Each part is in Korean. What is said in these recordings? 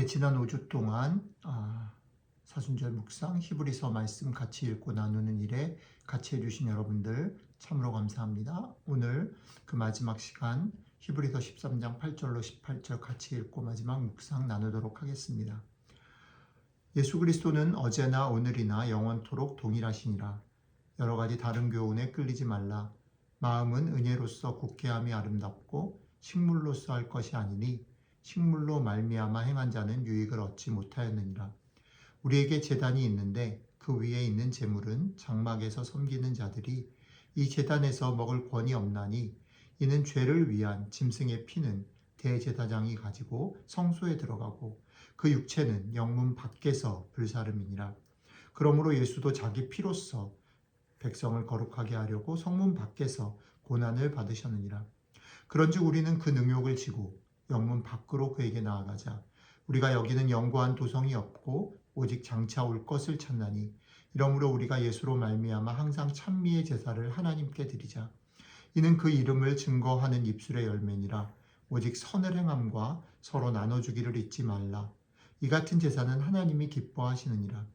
지난 5주 동안 사순절 묵상 히브리서 말씀 같이 읽고 나누는 일에 같이 해주신 여러분들 참으로 감사합니다. 오늘 그 마지막 시간 히브리서 13장 8절로 18절 같이 읽고 마지막 묵상 나누도록 하겠습니다. 예수 그리스도는 어제나 오늘이나 영원토록 동일하시니라. 여러 가지 다른 교훈에 끌리지 말라. 마음은 은혜로서 굳게함이 아름답고 식물로서 할 것이 아니니 식물로 말미암아 행한 자는 유익을 얻지 못하였느니라. 우리에게 제단이 있는데 그 위에 있는 제물은 장막에서 섬기는 자들이 이 제단에서 먹을 권이 없나니 이는 죄를 위한 짐승의 피는 대제사장이 가지고 성소에 들어가고 그 육체는 영문 밖에서 불사름이니라. 그러므로 예수도 자기 피로써 백성을 거룩하게 하려고 성문 밖에서 고난을 받으셨느니라. 그런즉 우리는 그 능욕을 지고 영문 밖으로 그에게 나아가자. 우리가 여기는 영구한 도성이 없고 오직 장차 올 것을 찾나니 이러므로 우리가 예수로 말미암아 항상 찬미의 제사를 하나님께 드리자. 이는 그 이름을 증거하는 입술의 열매니라. 오직 선을 행함과 서로 나눠주기를 잊지 말라. 이 같은 제사는 하나님이 기뻐하시느니라.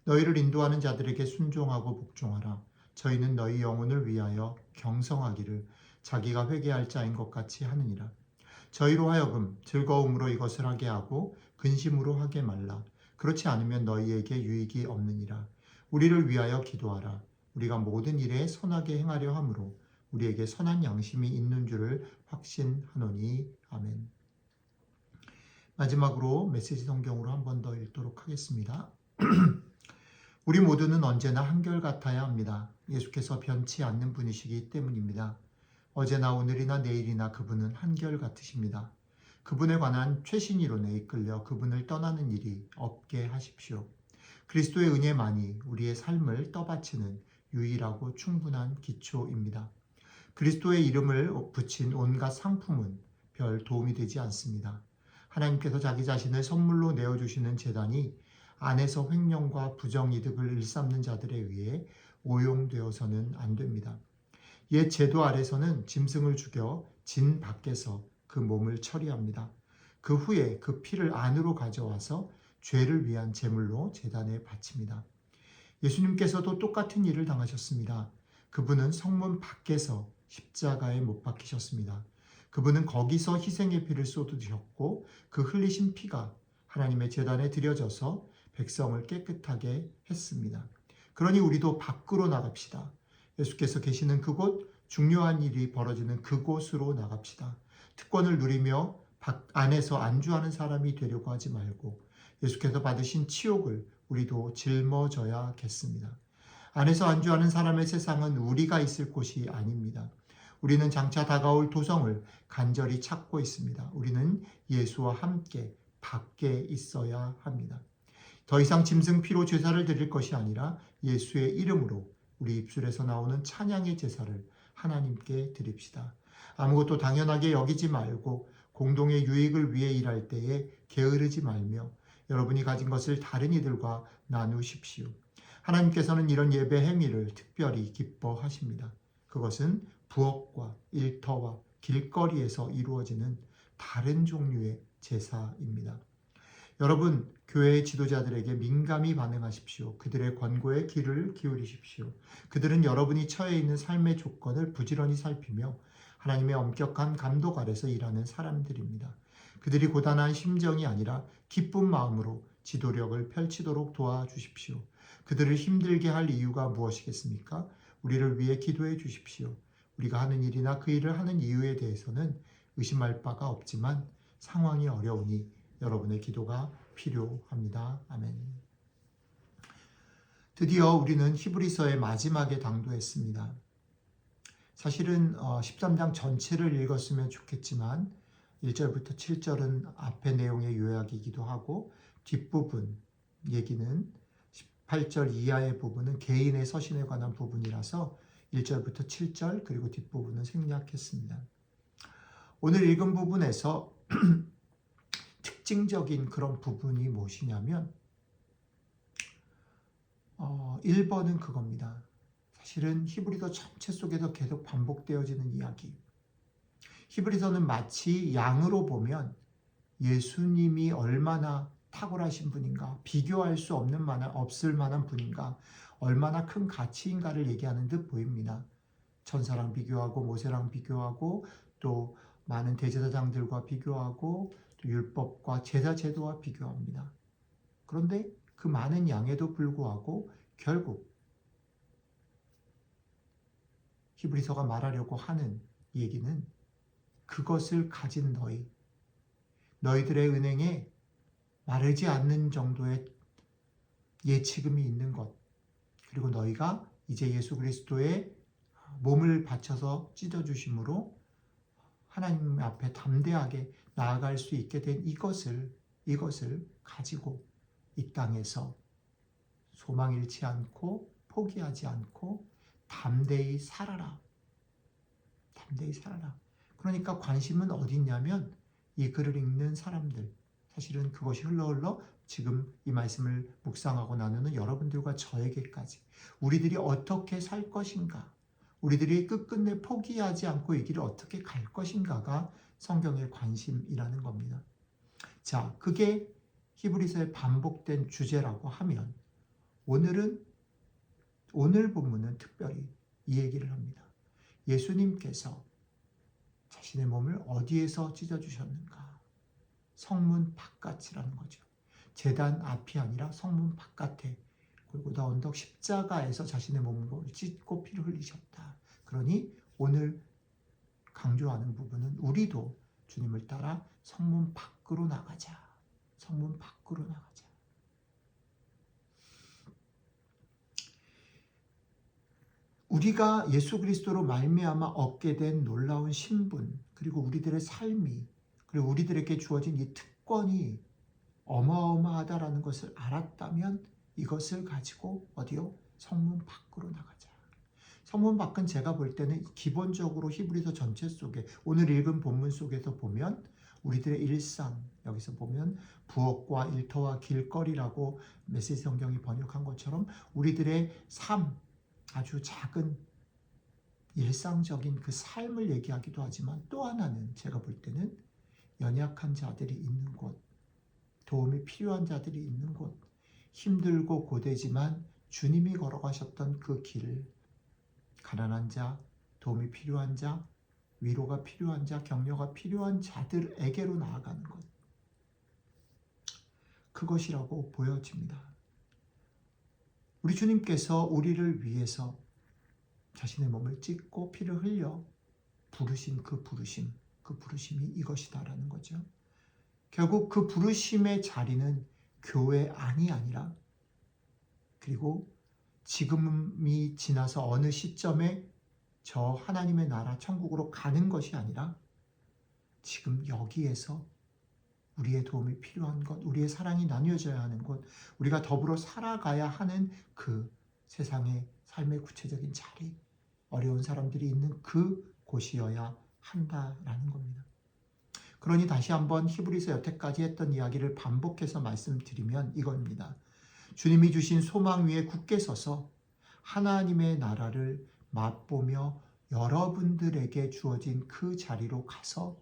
너희를 인도하는 자들에게 순종하고 복종하라. 저희는 너희 영혼을 위하여 경성하기를 자기가 회개할 자인 것 같이 하느니라. 저희로 하여금 즐거움으로 이것을 하게 하고 근심으로 하게 말라. 그렇지 않으면 너희에게 유익이 없느니라. 우리를 위하여 기도하라. 우리가 모든 일에 선하게 행하려 함으로 우리에게 선한 양심이 있는 줄을 확신하노니. 아멘. 마지막으로 메시지 성경으로 한 번 더 읽도록 하겠습니다. 우리 모두는 언제나 한결같아야 합니다. 예수께서 변치 않는 분이시기 때문입니다. 어제나 오늘이나 내일이나 그분은 한결같으십니다. 그분에 관한 최신 이론에 이끌려 그분을 떠나는 일이 없게 하십시오. 그리스도의 은혜만이 우리의 삶을 떠받치는 유일하고 충분한 기초입니다. 그리스도의 이름을 붙인 온갖 상품은 별 도움이 되지 않습니다. 하나님께서 자기 자신을 선물로 내어주시는 제단이 안에서 횡령과 부정이득을 일삼는 자들에 의해 오용되어서는 안 됩니다. 옛 제도 아래서는 짐승을 죽여 진 밖에서 그 몸을 처리합니다. 그 후에 그 피를 안으로 가져와서 죄를 위한 제물로 제단에 바칩니다. 예수님께서도 똑같은 일을 당하셨습니다. 그분은 성문 밖에서 십자가에 못 박히셨습니다. 그분은 거기서 희생의 피를 쏟으셨고 그 흘리신 피가 하나님의 제단에 드려져서 백성을 깨끗하게 했습니다. 그러니 우리도 밖으로 나갑시다. 예수께서 계시는 그곳, 중요한 일이 벌어지는 그곳으로 나갑시다. 특권을 누리며 안에서 안주하는 사람이 되려고 하지 말고 예수께서 받으신 치욕을 우리도 짊어져야겠습니다. 안에서 안주하는 사람의 세상은 우리가 있을 곳이 아닙니다. 우리는 장차 다가올 도성을 간절히 찾고 있습니다. 우리는 예수와 함께 밖에 있어야 합니다. 더 이상 짐승 피로 제사를 드릴 것이 아니라 예수의 이름으로 우리 입술에서 나오는 찬양의 제사를 하나님께 드립시다. 아무것도 당연하게 여기지 말고 공동의 유익을 위해 일할 때에 게으르지 말며 여러분이 가진 것을 다른 이들과 나누십시오. 하나님께서는 이런 예배 행위를 특별히 기뻐하십니다. 그것은 부엌과 일터와 길거리에서 이루어지는 다른 종류의 제사입니다. 여러분, 교회의 지도자들에게 민감히 반응하십시오. 그들의 권고에 귀를 기울이십시오. 그들은 여러분이 처해 있는 삶의 조건을 부지런히 살피며 하나님의 엄격한 감독 아래서 일하는 사람들입니다. 그들이 고단한 심정이 아니라 기쁜 마음으로 지도력을 펼치도록 도와주십시오. 그들을 힘들게 할 이유가 무엇이겠습니까? 우리를 위해 기도해 주십시오. 우리가 하는 일이나 그 일을 하는 이유에 대해서는 의심할 바가 없지만 상황이 어려우니 여러분의 기도가 필요합니다. 아멘. 드디어 우리는 히브리서의 마지막에 당도했습니다. 사실은 13장 전체를 읽었으면 좋겠지만 1절부터 7절은 앞의 내용의 요약이기도 하고 뒷부분 얘기는 18절 이하의 부분은 개인의 서신에 관한 부분이라서 1절부터 7절 그리고 뒷부분은 생략했습니다. 오늘 읽은 부분에서 특징적인 그런 부분이 무엇이냐면 1번은 그겁니다. 사실은 히브리서 전체 속에서 계속 반복되어지는 이야기. 히브리서는 마치 양으로 보면 예수님이 얼마나 탁월하신 분인가, 비교할 수 없을 만한 분인가, 얼마나 큰 가치인가를 얘기하는 듯 보입니다. 천사랑 비교하고 모세랑 비교하고 또 많은 대제사장들과 비교하고 또 율법과 제사 제도와 비교합니다. 그런데 그 많은 양에도 불구하고 결국 히브리서가 말하려고 하는 얘기는 그것을 가진 너희들의 은행에 마르지 않는 정도의 예치금이 있는 것, 그리고 너희가 이제 예수 그리스도의 몸을 바쳐서 찢어주심으로 하나님 앞에 담대하게 나아갈 수 있게 된 이것을 가지고 이 땅에서 소망 잃지 않고 포기하지 않고 담대히 살아라. 담대히 살아라. 그러니까 관심은 어디 있냐면 이 글을 읽는 사람들, 사실은 그것이 흘러 지금 이 말씀을 묵상하고 나누는 여러분들과 저에게까지 우리들이 어떻게 살 것인가, 우리들이 끝끝내 포기하지 않고 이 길을 어떻게 갈 것인가가 성경의 관심이라는 겁니다. 자, 그게 히브리서의 반복된 주제라고 하면 오늘 본문은 특별히 이 얘기를 합니다. 예수님께서 자신의 몸을 어디에서 찢어주셨는가? 성문 바깥이라는 거죠. 제단 앞이 아니라 성문 바깥에 골고다 언덕 십자가에서 자신의 몸을 찢고 피를 흘리셨다. 그러니 오늘 강조하는 부분은 우리도 주님을 따라 성문 밖으로 나가자. 성문 밖으로 나가자. 우리가 예수 그리스도로 말미암아 얻게 된 놀라운 신분, 그리고 우리들의 삶이, 그리고 우리들에게 주어진 이 특권이 어마어마하다라는 것을 알았다면 이것을 가지고 어디요? 성문 밖으로 나가자. 성문 밖은 제가 볼 때는 기본적으로 히브리서 전체 속에 오늘 읽은 본문 속에서 보면 우리들의 일상, 여기서 보면 부엌과 일터와 길거리라고 메시지 성경이 번역한 것처럼 우리들의 삶, 아주 작은 일상적인 그 삶을 얘기하기도 하지만 또 하나는 제가 볼 때는 연약한 자들이 있는 곳, 도움이 필요한 자들이 있는 곳, 힘들고 고되지만 주님이 걸어가셨던 그 길, 가난한 자, 도움이 필요한 자, 위로가 필요한 자, 격려가 필요한 자들에게로 나아가는 것, 그것이라고 보여집니다. 우리 주님께서 우리를 위해서 자신의 몸을 찢고 피를 흘려 부르신 그 부르심이 이것이다라는 거죠. 결국 그 부르심의 자리는 교회 안이 아니라, 그리고 지금이 지나서 어느 시점에 저 하나님의 나라 천국으로 가는 것이 아니라 지금 여기에서 우리의 도움이 필요한 것, 우리의 사랑이 나뉘어져야 하는 곳, 우리가 더불어 살아가야 하는 그 세상의 삶의 구체적인 자리, 어려운 사람들이 있는 그 곳이어야 한다라는 겁니다. 그러니 다시 한번 히브리서 여태까지 했던 이야기를 반복해서 말씀드리면 이겁니다. 주님이 주신 소망 위에 굳게 서서 하나님의 나라를 맛보며 여러분들에게 주어진 그 자리로 가서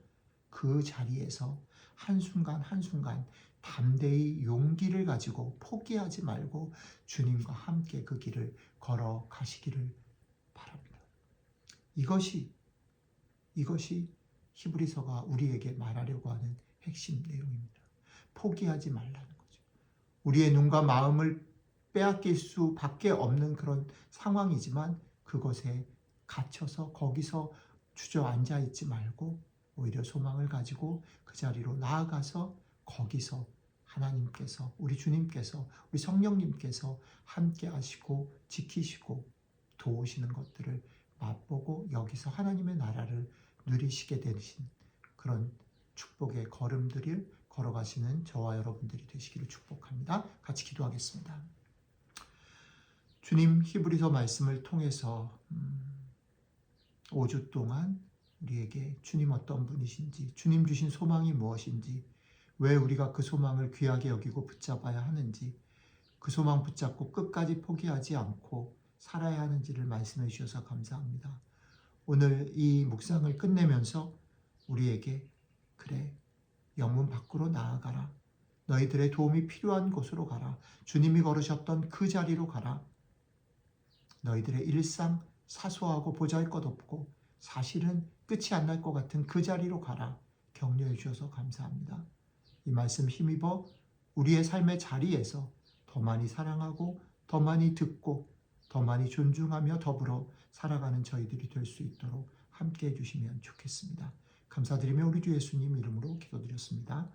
그 자리에서 한순간 한순간 담대히 용기를 가지고 포기하지 말고 주님과 함께 그 길을 걸어가시기를 바랍니다. 이것이 히브리서가 우리에게 말하려고 하는 핵심 내용입니다. 포기하지 말라는 거죠. 우리의 눈과 마음을 빼앗길 수밖에 없는 그런 상황이지만 그것에 갇혀서 거기서 주저앉아 있지 말고 오히려 소망을 가지고 그 자리로 나아가서 거기서 하나님께서, 우리 주님께서, 우리 성령님께서 함께 하시고 지키시고 도우시는 것들을 맛보고 여기서 하나님의 나라를 누리시게 되신 그런 축복의 걸음들을 걸어가시는 저와 여러분들이 되시기를 축복합니다. 같이 기도하겠습니다. 주님, 히브리서 말씀을 통해서 5주 동안 우리에게 주님 어떤 분이신지, 주님 주신 소망이 무엇인지, 왜 우리가 그 소망을 귀하게 여기고 붙잡아야 하는지, 그 소망 붙잡고 끝까지 포기하지 않고 살아야 하는지를 말씀해 주셔서 감사합니다. 오늘 이 묵상을 끝내면서 우리에게 그래, 영문 밖으로 나아가라. 너희들의 도움이 필요한 곳으로 가라. 주님이 걸으셨던 그 자리로 가라. 너희들의 일상 사소하고 보잘것없고 사실은 끝이 안 날 것 같은 그 자리로 가라. 격려해 주셔서 감사합니다. 이 말씀 힘입어 우리의 삶의 자리에서 더 많이 사랑하고 더 많이 듣고 더 많이 존중하며 더불어 살아가는 저희들이 될 수 있도록 함께해 주시면 좋겠습니다. 감사드리며 우리 주 예수님 이름으로 기도드렸습니다.